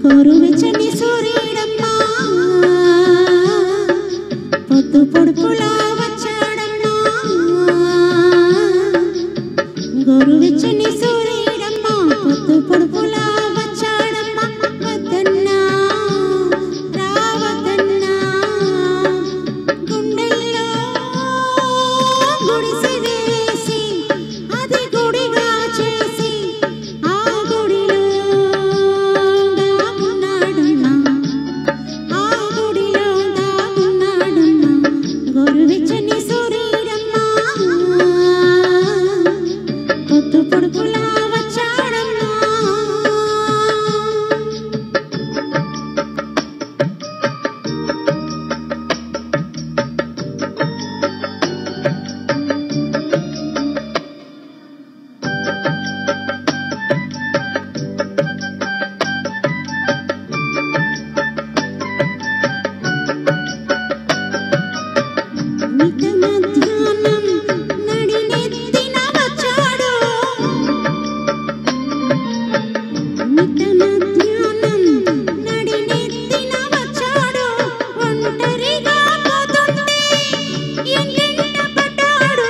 గోరువెచ్చని సూర్యుడమ్మా పొద్దు పొడుపులా వచ్చాడమ్మా గోరువెచ్చని సూర్యుడమ్మా పొద్దు పొడుపులా వచ్చాడమ్మా వద్దన్నా రావద్దన్నా గుండెల్లో గుడిసె వేసి అది గుడిగా చేసి ఆ గుడిలో గోరువెచ్చని సూర్యుడమ్మా పొద్దు పొడుపులా వచ్చాడమ్మా మిట్ట మధ్యాహ్నం నడినెత్తిన వచ్చాడు మిట్ట మధ్యాహ్నం నడినెత్తిన వచ్చాడు ఒంటరిగా పోతుంటే ఎండెంట పడ్డాడు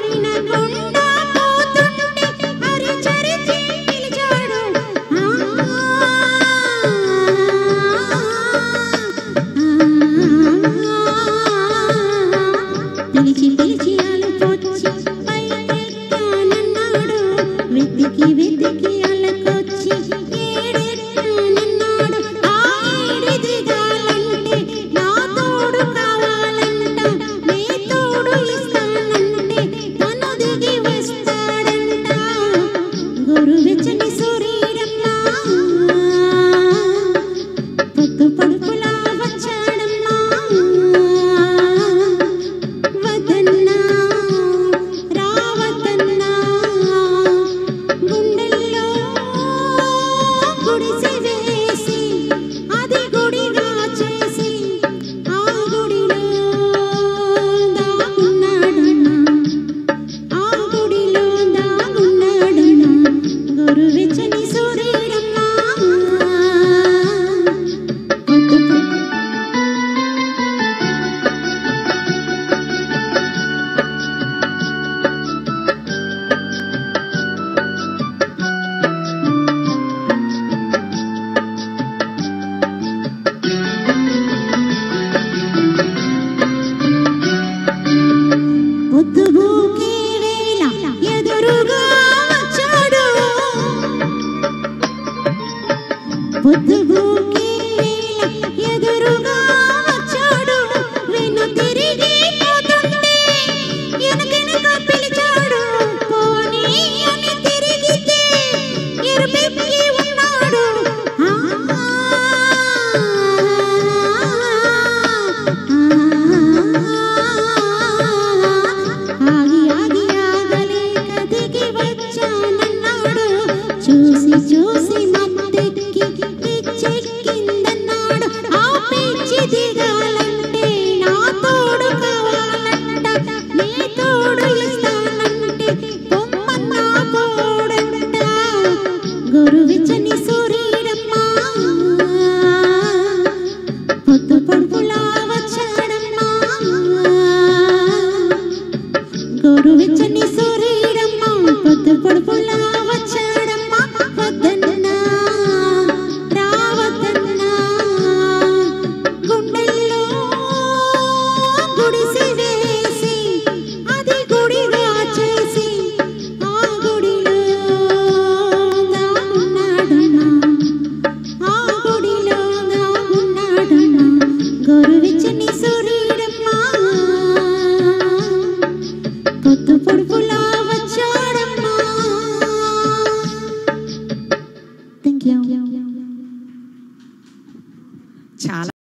వినకుండా పోతుంటే అరిచరిచి పిలిచాడు పిలిచి పిలిచి అలకొచ్చి పైకెక్కానన్నాడు వెతికి వెతికి అలకొచ్చి ఏడెక్కానన్నాడు ఆ ఏడి దిగాలంటే నా తోడు కావాలంట నీ తోడు ఇస్తానంటే తను దిగి వస్తాడంట గోరువెచ్చని సూర్యుడమ్మా పొద్దు పొడుపులా వచ్చాడమ్మా వద్దన్నా రావద్దన్నా గుండెల్లో గుడిసె వేసి అది గుడిగా చేసి ఆ గుడిలో దాగున్నాడన్నా ఆ గుడిలో దాగున్నాడన్నా గోరువెచ్చని సూర్యుడమ్మా పొద్దు పొద్దుగూకే వేళ ఎదురుగా వచ్చాడు పొద్దుగూకే వేళ ఎదురుగా వచ్చాడు వెను తిరిగి పోతుంటే ఎనకెనక పిలిచాడు పోనీ అని తిరిగితే ఎరుపెక్కి ఉన్నాడు ఆగి ఆగి ఆగలేక దిగి వచ్చానన్నాడు చూసి చూసి మత్తెక్కి పిచ్చెక్కిందన్నాడు ఆ పిచ్చి దిగ